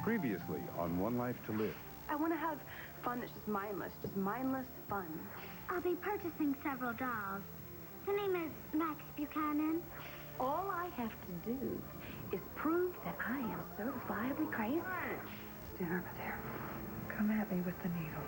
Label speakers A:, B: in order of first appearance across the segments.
A: Previously on One Life to Live.
B: I want to have fun that's just mindless fun.
C: I'll be purchasing several dolls. Her name is Max Buchanan.
B: All I have to do is prove that I am certifiably crazy. Stand over there. Come at me with the needle.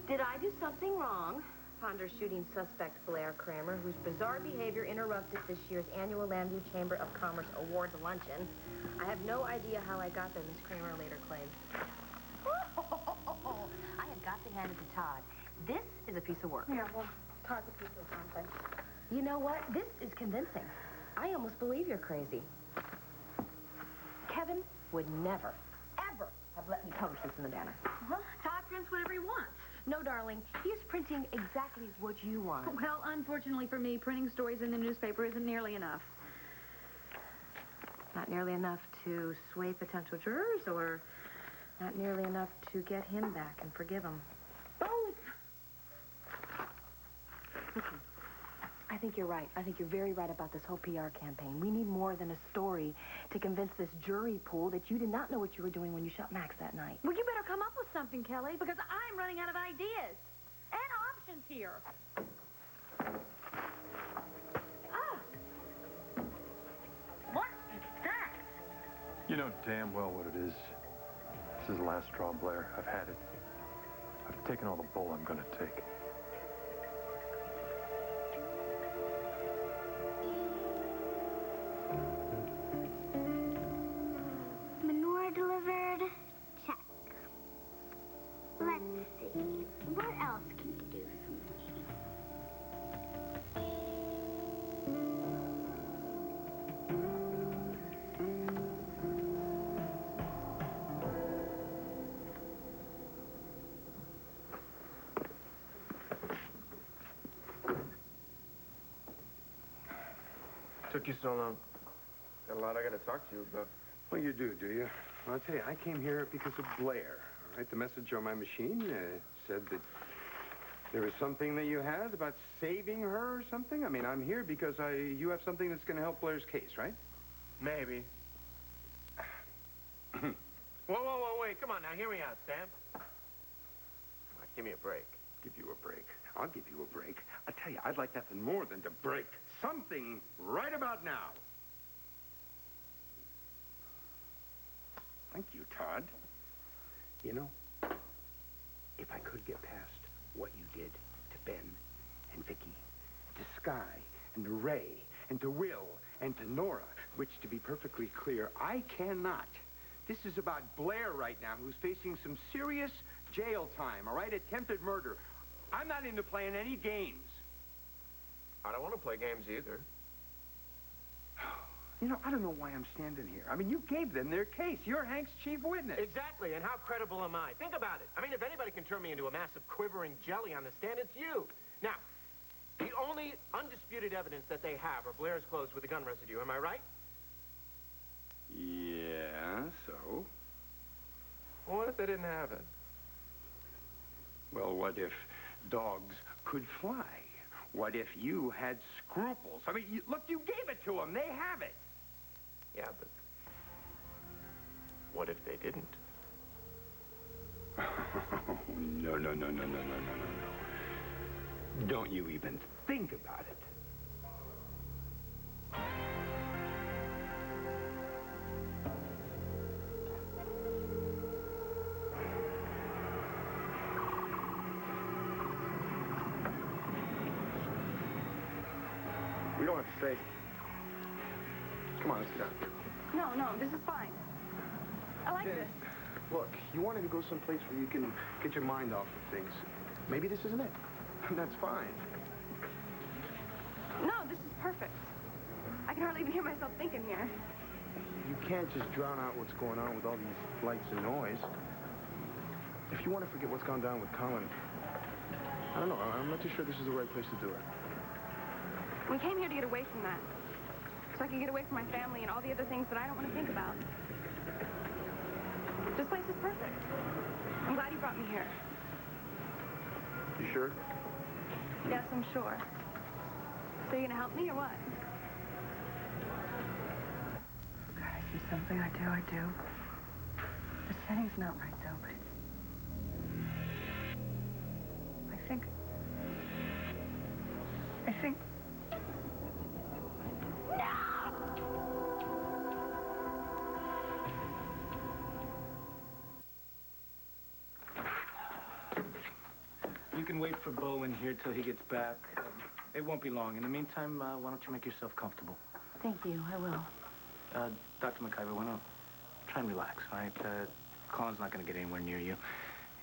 D: Did I do something wrong? Ponders shooting suspect Blair Kramer, whose bizarre behavior interrupted this year's annual Lambview Chamber of Commerce Awards luncheon. I have no idea how I got there, Miss Kramer later claimed. I had got to hand it to Todd. This is a piece of work.
B: Yeah, well, Todd's a piece of something.
D: You know what? This is convincing. I almost believe you're crazy. Kevin would never, ever have let me publish this in the Banner.
E: Well, Todd prints whatever he wants.
D: No, darling. He's printing exactly what you want.
E: Well, unfortunately for me, printing stories in the newspaper isn't nearly enough.
D: Not nearly enough to sway potential jurors, or not nearly enough to get him back and forgive him?
E: Both!
D: Listen, I think you're right. I think you're very right about this whole PR campaign. We need more than a story to convince this jury pool that you did not know what you were doing when you shot Max that night.
E: Well, you better come up with something, Kelly, because I'm running out of ideas and options here. Ah! What is that?
F: You know damn well what it is. This is the last straw, Blair. I've had it. I've taken all the bull I'm going to take.
C: Manure delivered. Check. Let's see. What else can you do for me?
G: Took you so long. Got a lot I got to talk to you about.
H: Well, you do you? Well, I'll tell you, I came here because of Blair. All right, the message on my machine said that there was something that you had about saving her or something. I mean, I'm here because you have something that's going to help Blair's case, right?
G: Maybe. Whoa, wait. Come on now, hear me out, Sam. Come on, give me a break.
H: Give you a break. I'll give you a break. I tell you, I'd like nothing more than to break something right about now. Thank you, Todd. You know, if I could get past what you did to Ben and Vicky, to Sky and to Ray and to Will and to Nora, which, to be perfectly clear, I cannot. This is about Blair right now, who's facing some serious jail time, all right? Attempted murder. I'm not into playing any games.
G: I don't want to play games either.
H: You know, I don't know why I'm standing here. I mean, you gave them their case. You're Hank's chief witness.
G: Exactly, and how credible am I? Think about it. I mean, if anybody can turn me into a massive quivering jelly on the stand, it's you. Now, the only undisputed evidence that they have are Blair's clothes with the gun residue. Am I right?
H: Yeah, so?
G: Well, what if they didn't have it?
H: Well, what if dogs could fly? What if you had scruples? I mean, look, you gave it to them. They have it.
G: Yeah, but what if they didn't?
H: No. Don't you even think about it.
G: We don't have to stay. Come on, let's get out.
B: No, this is fine. I like this.
I: Look, you wanted to go someplace where you can get your mind off of things. Maybe this isn't it. That's fine.
B: No, this is perfect. hear myself thinking here.
I: You can't just drown out what's going on with all these lights and noise. If you want to forget what's gone down with Colin, I don't know. I'm not too sure this is the right place to do it.
B: We came here to get away from that. So I can get away from my family and all the other things that I don't want to think about. This place is perfect. I'm glad you brought me here.
I: You sure?
B: Yes, I'm sure. So you gonna help me or what? God, I see something. I do. The setting's not right, though, but I think...
J: You can wait for Bo in here till he gets back. It won't be long. In the meantime, why don't you make yourself comfortable?
E: Thank you, I will.
J: Dr. McIver, why don't try and relax, all right? Colin's not going to get anywhere near you.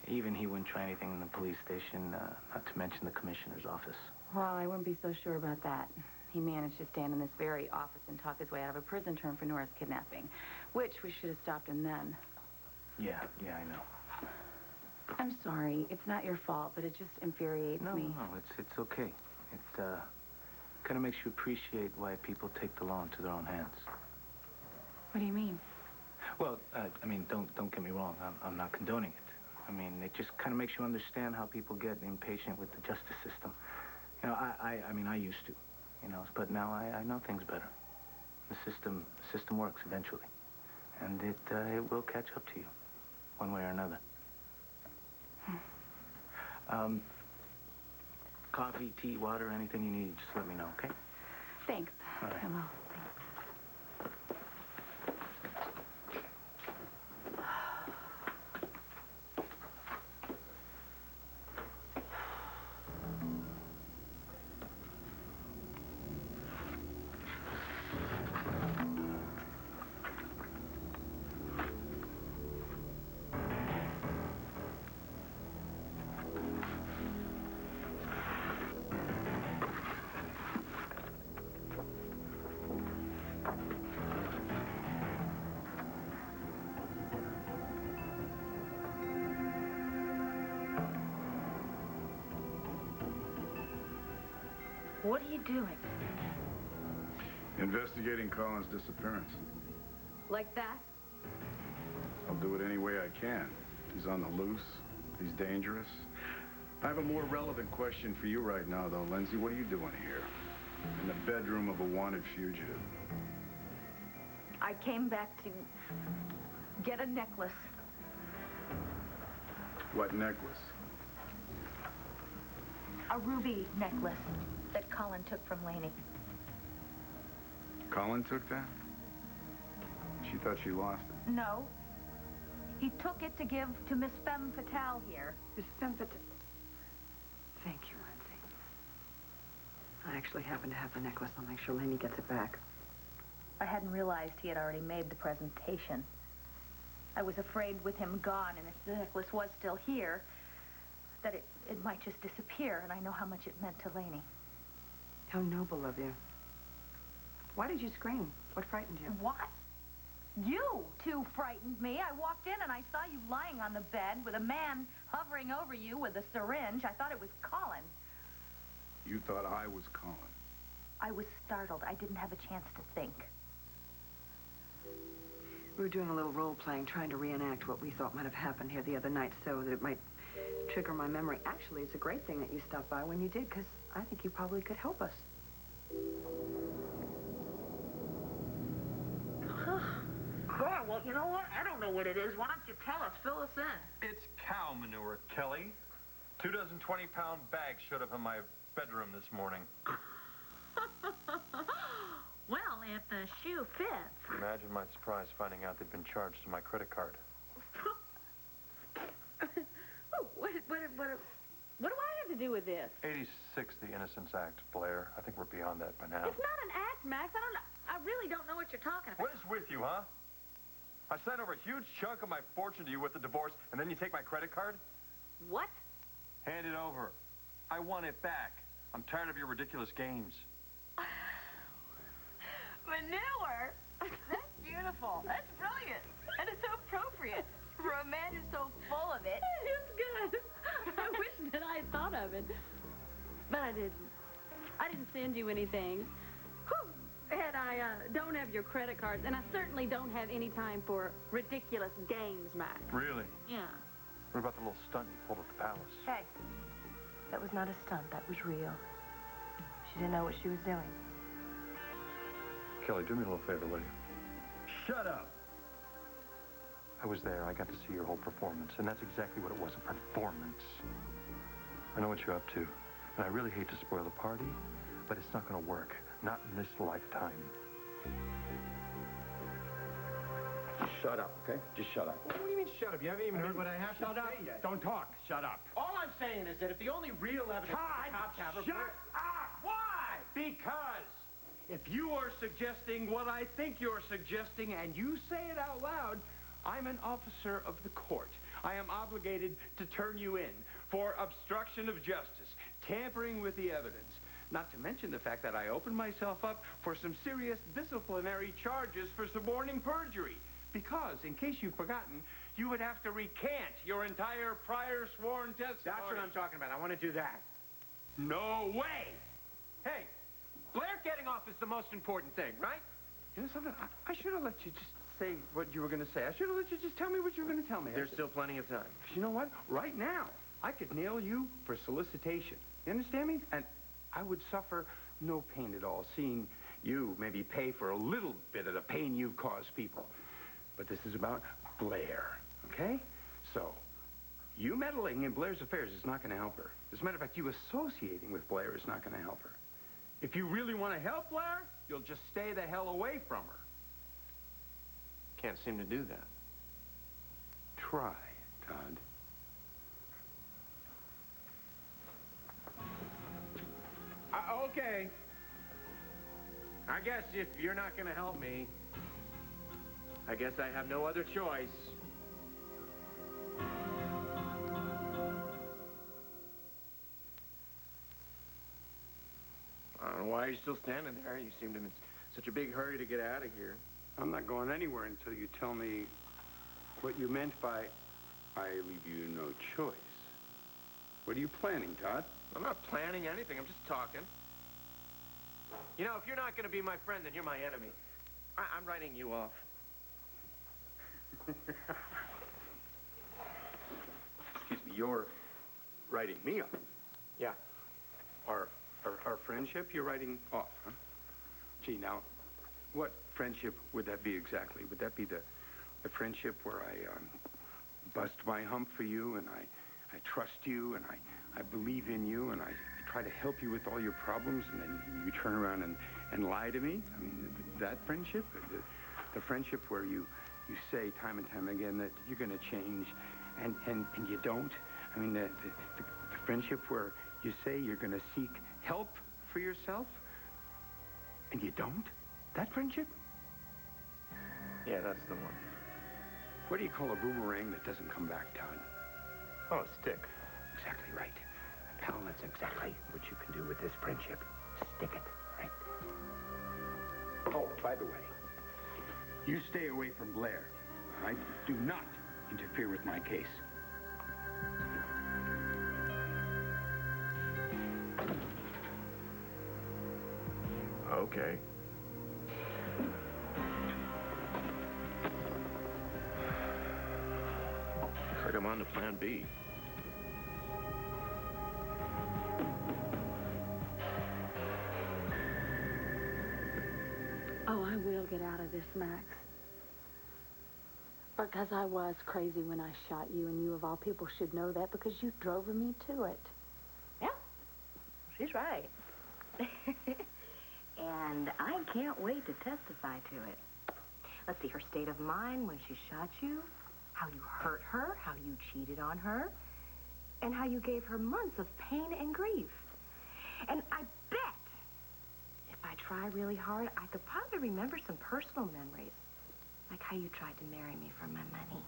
J: Even he wouldn't try anything in the police station, not to mention the commissioner's office.
E: Well, I wouldn't be so sure about that. He managed to stand in this very office and talk his way out of a prison term for Nora's kidnapping, which we should have stopped him then.
J: Yeah, I know.
E: I'm sorry. It's not your fault, but it just infuriates me.
J: No, it's okay. It kind of makes you appreciate why people take the law into their own hands.
E: What do you mean?
J: Well, I mean, don't get me wrong. I'm not condoning it. I mean, it just kind of makes you understand how people get impatient with the justice system. You know, I mean, I used to, you know, but now I know things better. The system works eventually, and it will catch up to you, one way or another. Coffee, tea, water, anything you need, just let me know, okay?
E: Thanks.
J: All right.
E: I will.
D: What are you doing?
A: Investigating Colin's disappearance.
D: Like that?
A: I'll do it any way I can. He's on the loose. He's dangerous. I have a more relevant question for you right now, though, Lindsay. What are you doing here? In the bedroom of a wanted fugitive.
E: I came back to get a necklace.
A: What necklace?
E: A ruby necklace that Colin took from Laney.
A: Colin took that? She thought she lost it.
E: No. He took it to give to Miss Femme Fatale here.
B: Miss Femme Fatale. Thank you, Lindsay. I actually happen to have the necklace. I'll make sure Laney gets it back.
E: I hadn't realized he had already made the presentation. I was afraid with him gone, and if the necklace was still here, that it might just disappear, and I know how much it meant to Laney.
B: How noble of you. Why did you scream? What frightened you?
E: What? You two frightened me. I walked in and I saw you lying on the bed with a man hovering over you with a syringe. I thought it was Colin.
A: You thought I was Colin.
E: I was startled. I didn't have a chance to think.
B: We were doing a little role-playing, trying to reenact what we thought might have happened here the other night so that it might trigger my memory. Actually, it's a great thing that you stopped by when you did, because I think you probably could help us.
K: Oh, well, you know what? I don't know what it is. Why don't you tell us? Fill us in.
F: It's cow manure, Kelly. 2 dozen 20-pound bags showed up in my bedroom this morning.
K: Well, if the shoe fits.
F: Imagine my surprise finding out they'd been charged to my credit card.
K: Oh, what do I have to do with this?
F: 86, the Innocence Act, Blair. I think we're beyond that by now.
K: It's not an act, Max. I really don't know what you're talking about.
F: What is with you, huh? I sent over a huge chunk of my fortune to you with the divorce, and then you take my credit card?
K: What?
F: Hand it over. I want it back. I'm tired of your ridiculous games.
K: But
E: You knew her? That's beautiful. That's brilliant. And it's so appropriate for a man who's so full of it.
L: It's good. I wish that I had thought of it. But I didn't. I didn't send you anything. Whew. And I don't have your credit cards, and I certainly don't have any time for ridiculous games, Max.
F: Really?
L: Yeah.
F: What about the little stunt you pulled at the palace?
D: Hey, that was not a stunt. That was real. She didn't know what she was doing.
F: Kelly, do me a little favor, will you?
H: Shut up.
F: I was there. I got to see your whole performance, and that's exactly what it was, a performance. I know what you're up to, and I really hate to spoil the party, but it's not going to work. Not in this lifetime.
H: Shut up, okay? Just shut up.
G: What do you mean, shut up? You haven't even heard what I have to
H: Shut up.
G: say yet.
H: Don't talk. Shut up.
G: All I'm saying is that if the only real evidence the cops have of...
H: Shut up!
G: Why?
H: Because if you are suggesting what I think you're suggesting and you say it out loud, I'm an officer of the court. I am obligated to turn you in for obstruction of justice, tampering with the evidence. Not to mention the fact that I opened myself up for some serious disciplinary charges for suborning perjury. Because, in case you've forgotten, you would have to recant your entire prior sworn testimony.
G: That's what I'm talking about. I want to do that.
H: No way!
G: Hey, Blair getting off is the most important thing, right?
H: You know something? I should have let you just say what you were going to say. I should have let you just tell me what you were going to tell me.
G: There's still plenty of time.
H: You know what? Right now, I could nail you for solicitation. You understand me? And I would suffer no pain at all, seeing you maybe pay for a little bit of the pain you've caused people. But this is about Blair, okay? So, you meddling in Blair's affairs is not going to help her. As a matter of fact, you associating with Blair is not going to help her. If you really want to help Blair, you'll just stay the hell away from her.
G: Can't seem to do that.
H: Try, Todd.
G: Okay. I guess if you're not going to help me, I guess I have no other choice. I don't know why you're still standing there. You seem to be in such a big hurry to get out of here.
H: I'm not going anywhere until you tell me what you meant by, I leave you no choice. What are you planning, Todd?
G: I'm not planning anything. I'm just talking. You know, if you're not going to be my friend, then you're my enemy. I'm writing you off.
H: Excuse me, you're writing me off?
G: Yeah.
H: Our friendship you're writing off, huh? Gee, now, what friendship would that be exactly? Would that be the friendship where I bust my hump for you and I trust you and I believe in you and I try to help you with all your problems and then you turn around and lie to me? I mean, that friendship? The friendship where you say time and time again that you're going to change and you don't? I mean, the friendship where you say you're going to seek help for yourself and you don't? That friendship?
G: Yeah, that's the one.
H: What do you call a boomerang that doesn't come back, Todd?
G: Oh, a stick.
H: Exactly right. Pal, that's exactly what you can do with this friendship. Stick it, right? Oh, by the way, you stay away from Blair. All right? Do not interfere with my case.
G: Okay. Looks like I'm on to plan B.
L: Oh, I will get out of this, Max. Because I was crazy when I shot you, and you of all people should know that because you drove me to it.
D: Yeah, she's right. And I can't wait to testify to it. Let's see, her state of mind when she shot you, how you hurt her, how you cheated on her, and how you gave her months of pain and grief. And I bet if I try really hard, I could probably remember some personal memories, like how you tried to marry me for my money.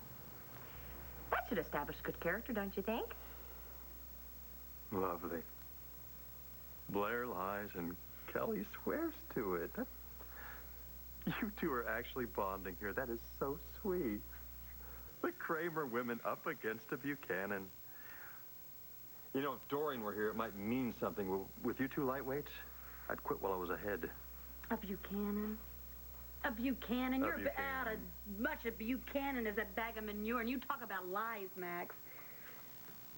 D: That should establish good character, don't you think?
F: Lovely. Blair lies and Kelly swears to it. You two are actually bonding here. That is so sweet. The Kramer women up against a Buchanan. You know, if Doreen were here, it might mean something. With you two lightweights, I'd quit while I was ahead.
L: A Buchanan? A Buchanan? You're
F: Buchanan.
L: out as much a Buchanan as that bag of manure, and you talk about lies, Max.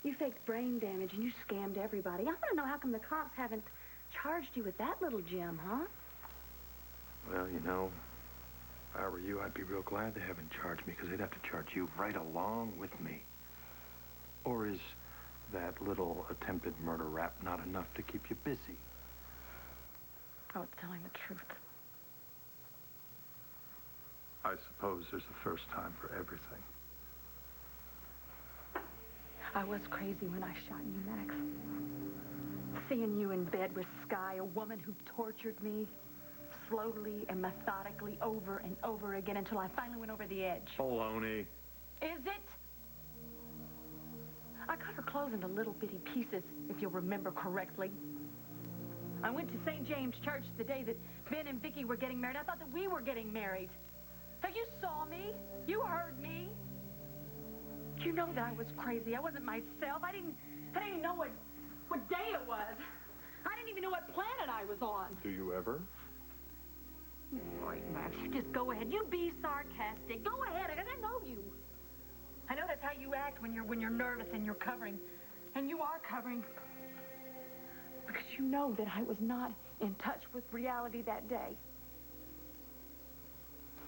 L: You faked brain damage, and you scammed everybody. I want to know how come the cops haven't charged you with that little gem, huh?
F: Well, you know, if I were you, I'd be real glad they haven't charged me, because they'd have to charge you right along with me. Or is that little attempted murder rap not enough to keep you busy?
L: Oh, it's telling the truth.
F: I suppose there's a first time for everything.
L: I was crazy when I shot you, Max. Seeing you in bed with Sky, a woman who tortured me slowly and methodically over and over again until I finally went over the edge.
F: Baloney.
L: Is it? I cut her clothes into little bitty pieces, if you'll remember correctly. I went to St. James Church the day that Ben and Vicky were getting married. I thought that we were getting married. So you saw me. You heard me. You know that I was crazy. I wasn't myself. I didn't even know what day it was. I didn't even know what planet I was on.
F: Do you ever?
L: All right, Max, just go ahead. You be sarcastic. Go ahead, because I know you. I know that's how you act when you're nervous and you're covering. And you are covering. Because you know that I was not in touch with reality that day.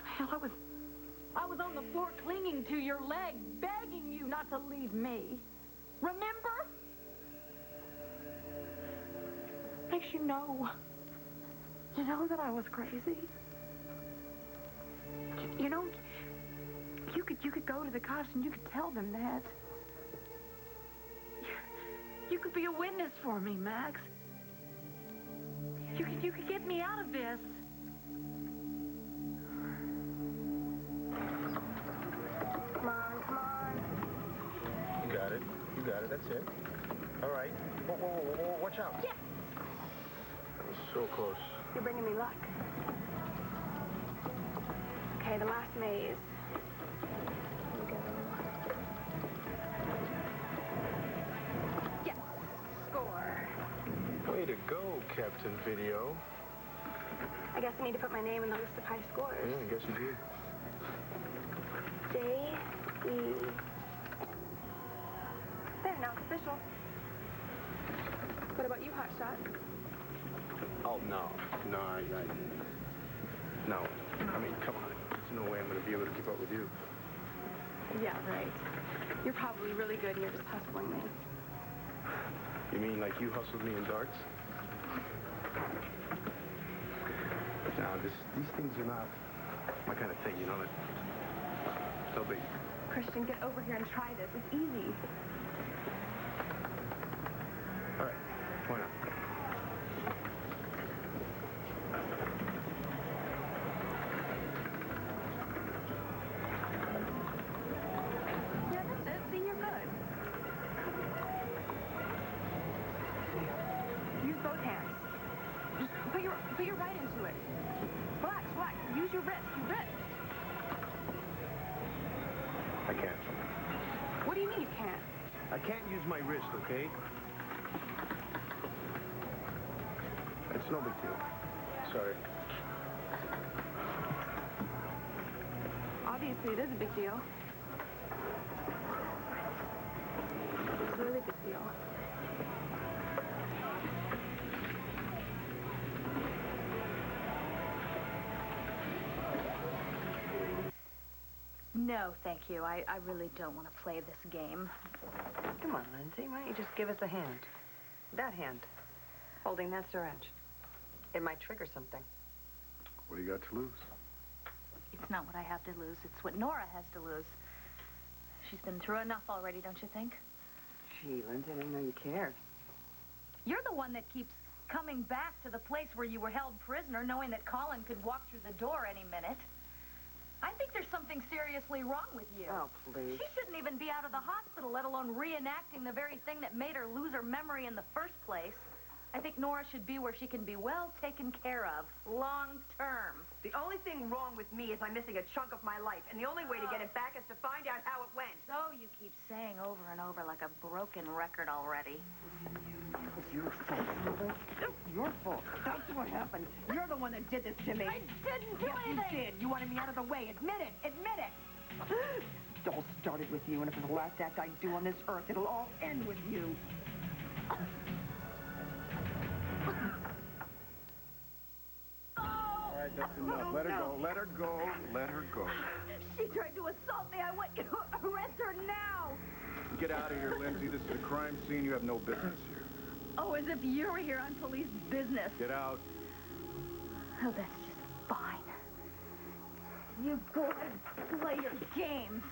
L: Hell, I was on the floor clinging to your leg, begging you not to leave me. Remember? Makes you know that I was crazy. You know, you could go to the cops and you could tell them that. You could be a witness for me, Max. You could get me out of this.
D: Come on.
I: You got it. That's it. All right. Whoa, watch out.
D: Yeah.
I: That was so close.
B: You're bringing me luck. Okay, the last maze. Here we go. Yes. Score.
I: Way to go, Captain Video.
B: I guess I need to put my name in the list of high scores.
I: Yeah, I guess you did.
B: J.E. There, now it's official. What about you, Hotshot?
I: Oh, no. No. I mean, come on. There's no way I'm going to be able to keep up with you.
B: Yeah, right. You're probably really good and you're just hustling me.
I: You mean like you hustled me in darts? Now, these things are not my kind of thing, you know? No big.
B: Christian, get over here and try this. It's easy.
I: All right. Why not?
B: Yeah, that's it. See, you're good. Use both hands. Just put your right into it. Relax. Use your wrist.
I: I can't.
B: What do you mean you can't?
I: I can't use my wrist, okay? It's no big deal. Sorry.
B: Obviously, it is a big deal. It's a really big deal.
E: No, thank you. I really don't want to play this game.
B: Come on, Lindsay. Why don't you just give us a hand? That hand. Holding that syringe. It might trigger something.
A: What do you got to lose?
E: It's not what I have to lose. It's what Nora has to lose. She's been through enough already, don't you think?
B: Gee, Lindsay, I didn't know you cared.
E: You're the one that keeps coming back to the place where you were held prisoner, knowing that Colin could walk through the door any minute. I think there's something seriously wrong with you.
B: Oh, please.
E: She shouldn't even be out of the hospital, let alone reenacting the very thing that made her lose her memory in the first place. I think Nora should be where she can be well taken care of, long term.
D: The only thing wrong with me is I'm missing a chunk of my life, and the only way to get it back is to find out how it went.
E: So you keep saying over and over like a broken record already.
B: It's your fault. It's your fault. That's what happened. You're the one that did this to me.
E: I didn't do anything.
B: You did. You wanted me out of the way. Admit it. Admit it. It all started with you, and if it's the last act I do on this earth, it'll all end with you.
A: All right, that's enough. Let her go. Let her go. Let her go.
E: She tried to assault me. I want you to arrest her now.
A: Get out of here, Lindsay. This is a crime scene. You have no business here.
E: Oh, as if you were here on police business.
A: Get out.
E: Oh, that's just fine. You go ahead and play your games.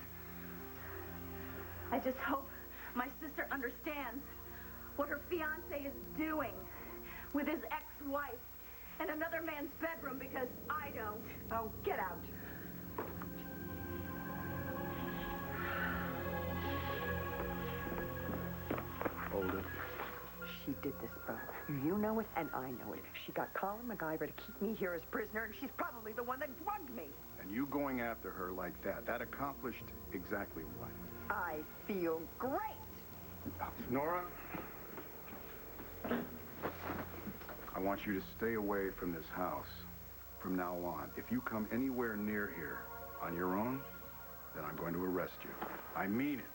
E: I just hope my sister understands what her fiancé is doing with his ex-wife in another man's bedroom, because I don't.
B: Oh, get out.
A: Hold it.
B: She did this, Bo. You know it, and I know it. She got Colin MacGyver to keep me here as prisoner, and she's probably the one that drugged me.
A: And you going after her like that accomplished exactly what?
B: I feel great.
A: Nora, I want you to stay away from this house from now on. If you come anywhere near here on your own, then I'm going to arrest you. I mean it.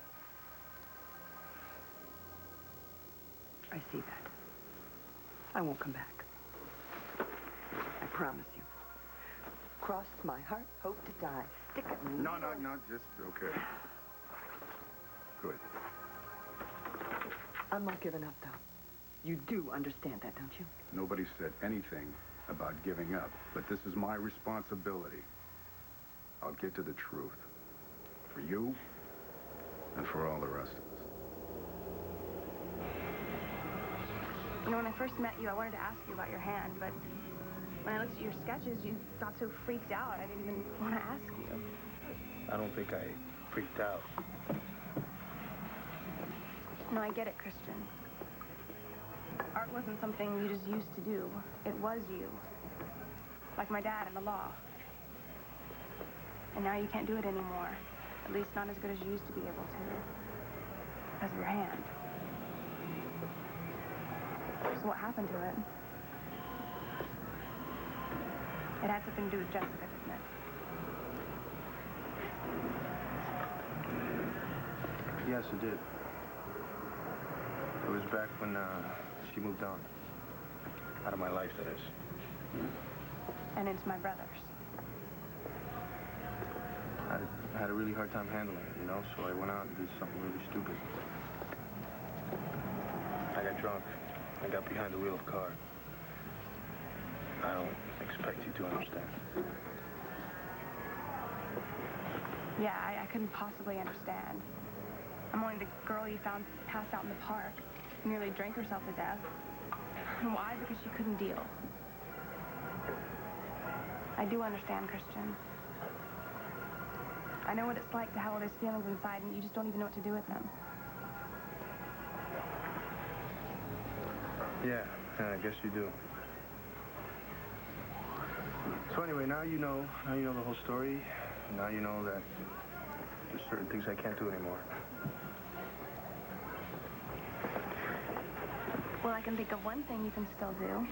B: I see that. I won't come back. I promise you. Cross my heart, hope to die. Stick it in
A: No, just, okay. Good.
B: I'm not giving up, though. You do understand that, don't you?
A: Nobody said anything about giving up, but this is my responsibility. I'll get to the truth. For you, and for all the rest of us.
M: You know, when I first met you, I wanted to ask you about your hand, but when I looked at your sketches, you got so freaked out, I didn't even want to ask you.
I: I don't think I freaked out.
M: No, I get it, Christian. Art wasn't something you just used to do. It was you. Like my dad and the law. And now you can't do it anymore. At least not as good as you used to be able to. Because of your hand. So what happened to it? It had something to do with Jessica, didn't it?
I: Yes, it did. It was back when she moved on. Out of my life, that is.
M: And into my brother's.
I: I had a really hard time handling it, you know, so I went out and did something really stupid. I got drunk. I got behind the wheel of a car. I don't expect you to understand.
M: Yeah, I couldn't possibly understand. I'm only the girl you found passed out in the park. Nearly drank herself to death. And why? Because she couldn't deal. I do understand, Christian. I know what it's like to have all those feelings inside and you just don't even know what to do with them.
I: Yeah, I guess you do. So anyway, now you know the whole story. Now you know that there's certain things I can't do anymore.
M: Well, I can think of one thing you can still do.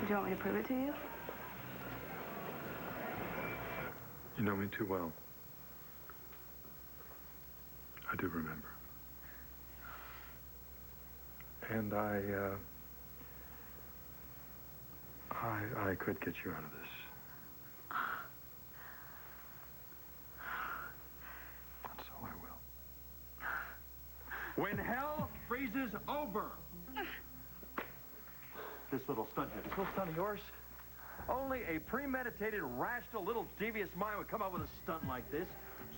M: Do you want me to prove it to you?
F: You know me too well. I do remember. And I could get you out of this. So I will.
N: When hell freezes over. This little stunthead, this little stunt of yours? Only a premeditated, rational, little devious mind would come up with a stunt like this.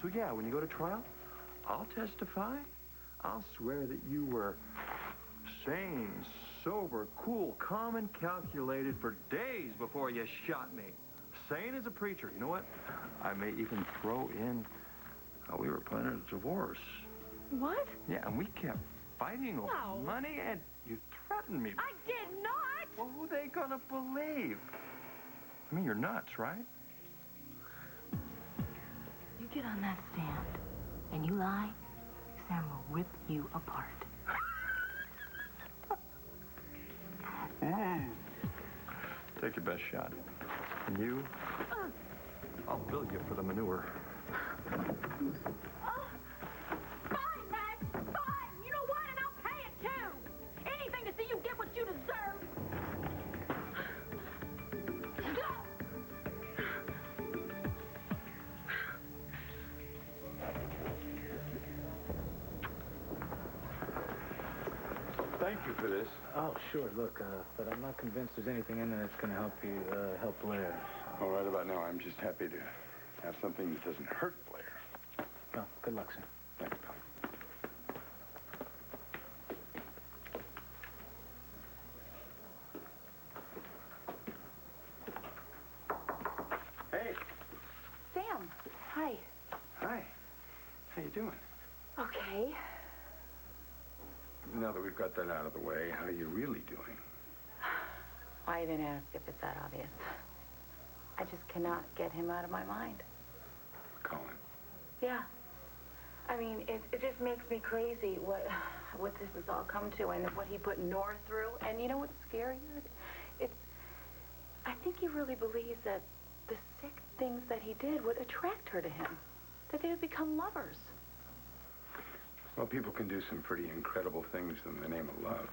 N: So yeah, when you go to trial, I'll testify. I'll swear that you were sane, sober, cool, calm, and calculated for days before you shot me. Sane as a preacher. You know what? I may even throw in how we were planning a divorce.
M: What?
N: Yeah, and we kept fighting over
E: No.
N: money, and you threatened me.
E: I did not!
N: Well, who are they gonna believe? I mean, you're nuts, right?
D: You get on that stand and you lie, Sam will rip you apart.
N: Take your best shot. And you, I'll bill you for the manure.
E: Fine, Max! Fine! You know what? And I'll pay it, too! Anything to see you get what you deserve! Stop!
I: Thank you for this.
J: Oh, sure, look, but I'm not convinced there's anything in there that's going to help you, help Blair.
A: All right about now, I'm just happy to have something that doesn't hurt Blair.
J: Well, good luck, sir.
A: Thanks, pal. Hey.
D: Sam, hi.
A: Hi. How you doing?
D: Okay.
A: Now that we've got that out of the way, how are you really doing?
D: Why even ask if it's that obvious? I just cannot get him out of my mind.
A: Colin.
D: Yeah. I mean, it just makes me crazy what this has all come to and what he put Nora through. And you know what's scarier? I think he really believes that the sick things that he did would attract her to him. That they would become lovers.
A: Well, people can do some pretty incredible things in the name of love.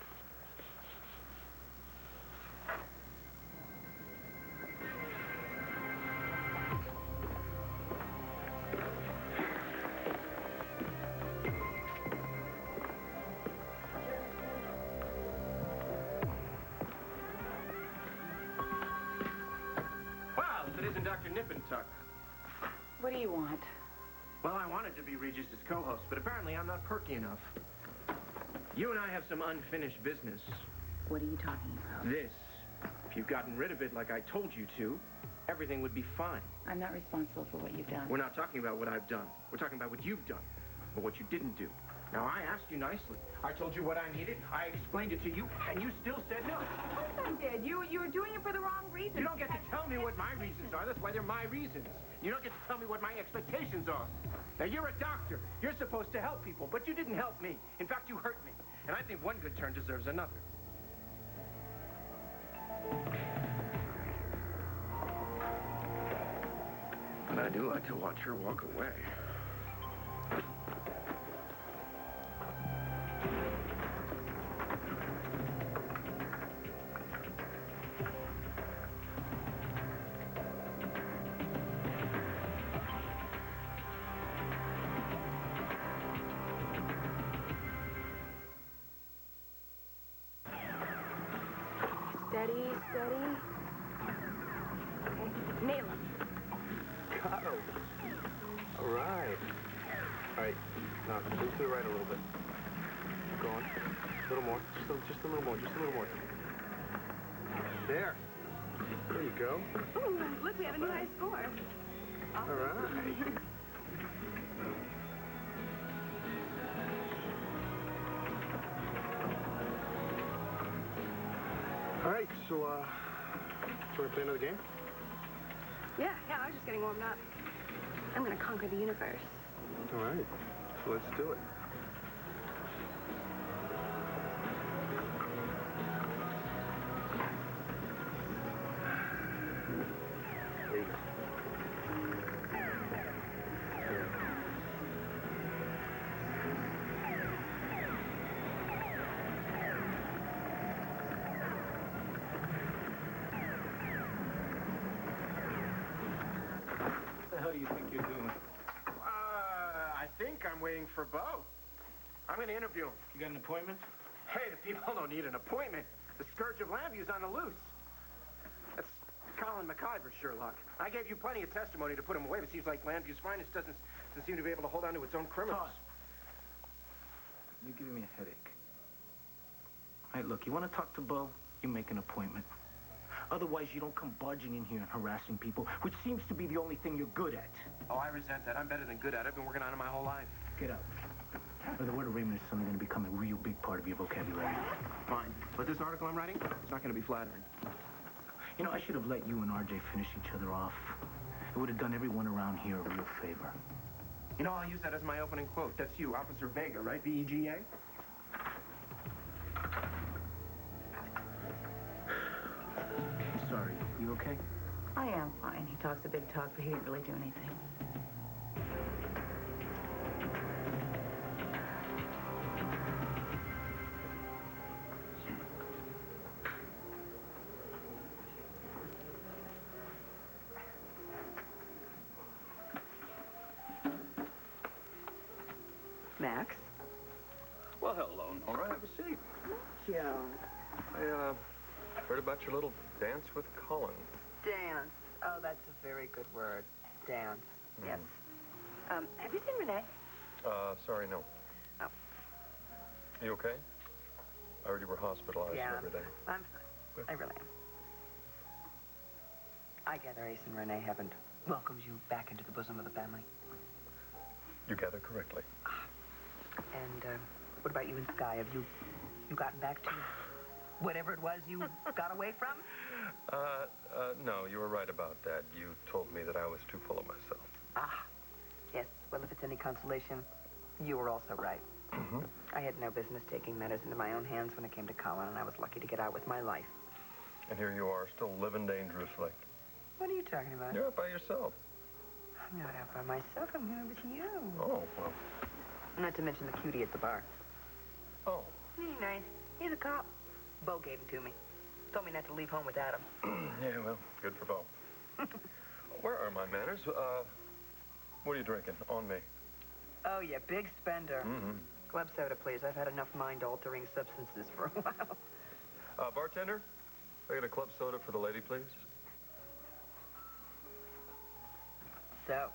G: Wow, if it isn't Dr. Nippentuck.
D: What do you want?
G: Well, I wanted to be Regis' co-host, but apparently I'm not perky enough. You and I have some unfinished business.
D: What are you talking about?
G: This. If you've gotten rid of it like I told you to, everything would be fine.
D: I'm not responsible for what you've done.
G: We're not talking about what I've done. We're talking about what you've done, or what you didn't do. Now, I asked you nicely. I told you what I needed. I explained it to you, and you still said no.
M: Of course I did. You were doing it for the wrong reason.
G: You don't get to tell me what my reasons are. That's why they're my reasons. You don't get to tell me what my expectations are. Now, you're a doctor. You're supposed to help people, but you didn't help me. In fact, you hurt me. And I think one good turn deserves another. But I do like to watch her walk away.
M: Steady, steady. Okay. Nail him.
I: Got him. All right. All right. Now, move to the right a little bit. Go on. A little more. Just a little more. Just a little more. There. There you go.
M: Ooh, look, we have a new high score.
I: All right. All right, so, do you want to play another game?
M: Yeah, I was just getting warmed up. I'm gonna conquer the universe.
I: All right, so let's do it. There you go.
J: What the hell do you think you're doing?
G: I think I'm waiting for Bo. I'm going to interview him.
J: You got an appointment?
G: Hey, the people don't need an appointment. The scourge of Lambview's on the loose. That's Colin McIver, Sherlock. I gave you plenty of testimony to put him away, but it seems like Lambview's finest doesn't seem to be able to hold on to its own criminals.
J: Todd, you're giving me a headache. All right, look, you want to talk to Bo? You make an appointment. Otherwise, you don't come barging in here and harassing people, which seems to be the only thing you're good at.
G: Oh, I resent that. I'm better than good at it. I've been working on it my whole life.
J: Get up. The word arraignment is something going to become a real big part of your vocabulary.
G: Fine. But this article I'm writing, it's not going to be flattering.
J: You know, I should have let you and RJ finish each other off. It would have done everyone around here a real favor.
G: You know, I'll use that as my opening quote. That's you, Officer Vega, right? V-E-G-A?
J: I'm sorry. You okay?
E: I am fine. He talks a big talk, but he didn't really do anything.
B: Max?
F: Well, hello, Nora. Have a seat.
B: Joe.
F: I, heard about your little dance with Colin.
B: Dance. Oh, that's a very good word. Dance. Yes. Have you seen Renee?
F: Sorry, no.
B: Oh.
F: You okay? I heard you were hospitalized every day.
B: I'm fine. I really am. I gather Ace and Renee haven't welcomed you back into the bosom of the family.
F: You gather correctly.
B: And, what about you and Sky? Have you gotten back to whatever it was you got away from?
F: No, you were right about that. You told me that I was too full of myself.
B: Ah, yes. Well, if it's any consolation, you were also right.
F: Mm-hmm.
B: I had no business taking matters into my own hands when it came to Colin, and I was lucky to get out with my life.
F: And here you are, still living dangerously.
B: What are you talking about?
F: You're out by yourself.
B: I'm not out by myself. I'm here with you.
F: Oh, well.
B: Not to mention the cutie at the bar.
F: Oh.
B: He's nice. He's a cop. Bo gave him to me. Told me not to leave home with Adam.
F: Yeah, well, good for Bo. Where are my manners? What are you drinking? On me.
B: Oh, yeah, big spender.
F: Mm-hmm.
B: Club soda, please. I've had enough mind-altering substances for a while.
F: Bartender, I get a club soda for the lady, please.
B: So,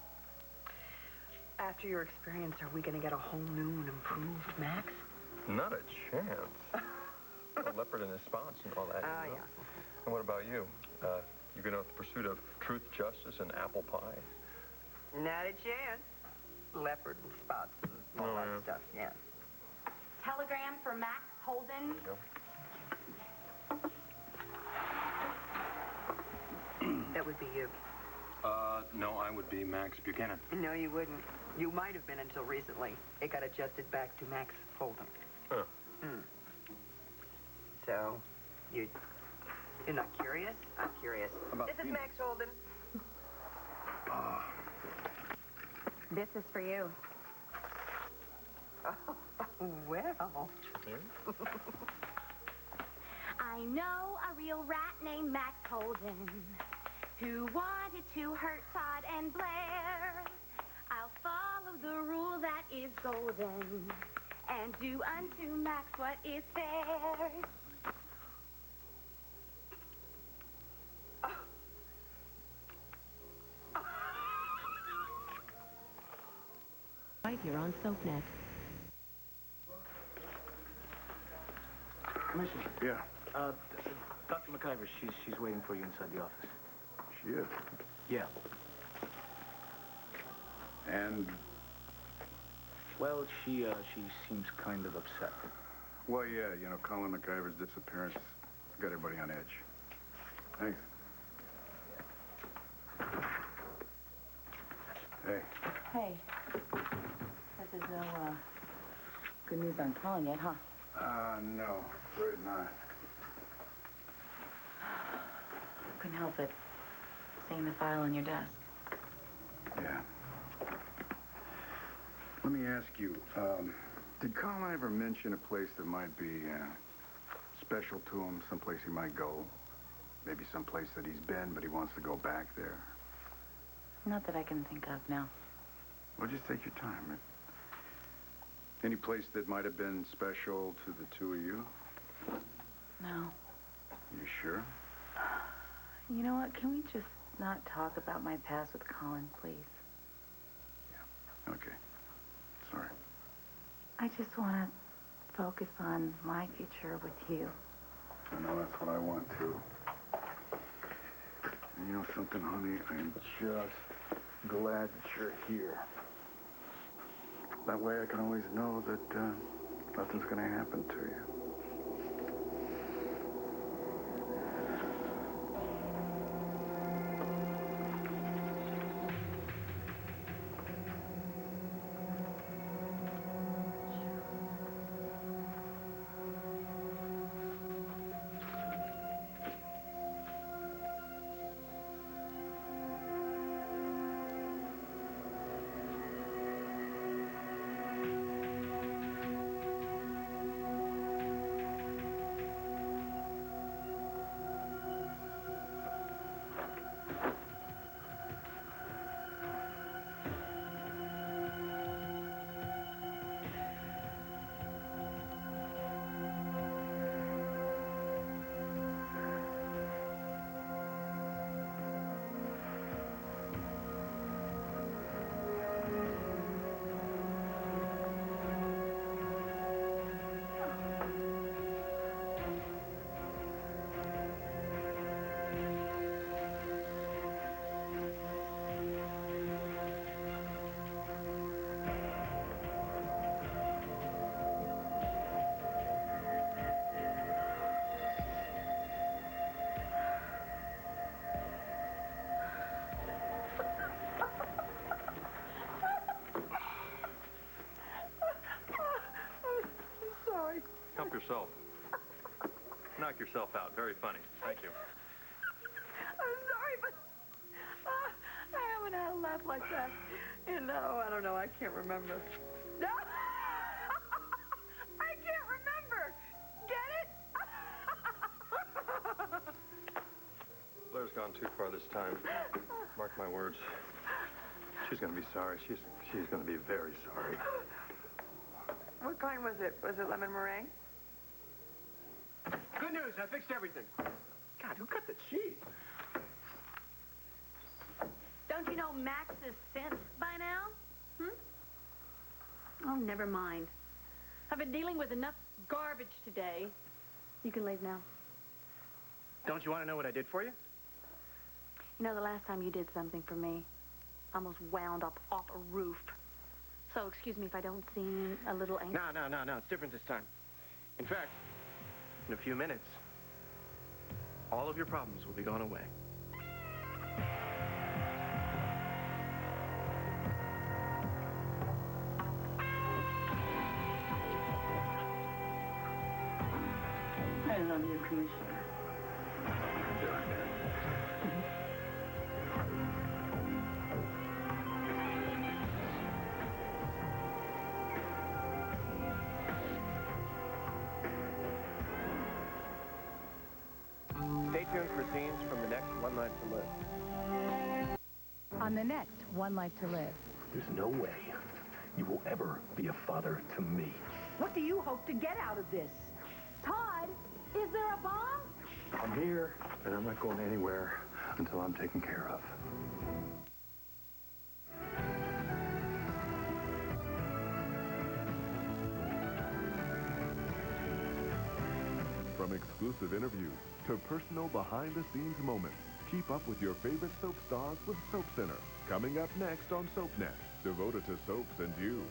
B: after your experience, are we going to get a whole new and improved Max?
F: Not a chance. A leopard in his spots and all that.
B: Oh,
F: you know?
B: yeah.
F: And what about you? You going out the pursuit of truth, justice, and apple pie?
B: Not a chance. Leopard and spots and all that stuff, yeah.
D: Telegram for Max Holden.
B: That would be you.
F: No, I would be Max Buchanan.
B: No, you wouldn't. You might have been until recently. It got adjusted back to Max Holden.
F: Huh.
B: So, you're not curious? I'm curious. This is Max Holden.
D: This is for you.
B: Oh, well.
C: I know a real rat named Max Holden who wanted to hurt Todd and Blair. I'll follow the rule that is golden and do unto Max what is fair.
D: Right here on SoapNet.
J: Commissioner.
A: Yeah.
J: Dr. McIver, she's waiting for you inside the office.
A: She is.
J: Yeah.
A: And,
J: Well, she seems kind of upset.
A: well, yeah, you know, Colin McIver's disappearance got everybody on edge. Thanks. Hey.
E: Hey. Guess there's no, good news on Colin yet, huh?
A: No, afraid not.
E: Couldn't help it. Seeing the file on your desk.
A: Yeah. Let me ask you, did Colin ever mention a place that might be special to him, someplace he might go? Maybe someplace that he's been, but he wants to go back there?
E: Not that I can think of, no.
A: Well, just take your time, man. Any place that might have been special to the two of you?
E: No.
A: You sure?
E: You know what? Can we just not talk about my past with Colin, please?
A: Yeah. Okay. Sorry.
E: I just want to focus on my future with you.
A: I know that's what I want, too. And you know something, honey? I'm just glad that you're here. That way I can always know that nothing's going to happen to you.
F: Help yourself. Knock yourself out. Very funny. Thank you.
B: I'm sorry, but I haven't had a laugh like that in, I don't know, I can't remember. No! I can't remember! Get it?
F: Blair's gone too far this time. Mark my words. She's going to be sorry. She's going to be very sorry.
B: What kind was it? Was it lemon meringue?
G: Good news, I fixed everything. God, who cut the cheese?
L: Don't you know Max is sent by now? Oh, never mind. I've been dealing with enough garbage today. You can leave now.
G: Don't you want to know what I did for you?
L: You know, the last time you did something for me, I almost wound up off a roof. So excuse me if I don't seem a little angry.
G: No. It's different this time. In fact, in a few minutes, all of your problems will be gone away.
L: I love you, Commissioner.
G: Stay tuned for scenes from the next One Life to Live.
O: On the next One Life to Live.
H: There's no way you will ever be a father to me.
K: What do you hope to get out of this? Todd, is there a bomb?
F: I'm here, and I'm not going anywhere until I'm taken care of.
P: From exclusive interviews to personal behind-the-scenes moments, keep up with your favorite soap stars with Soap Center. Coming up next on SoapNet, devoted to soaps and you.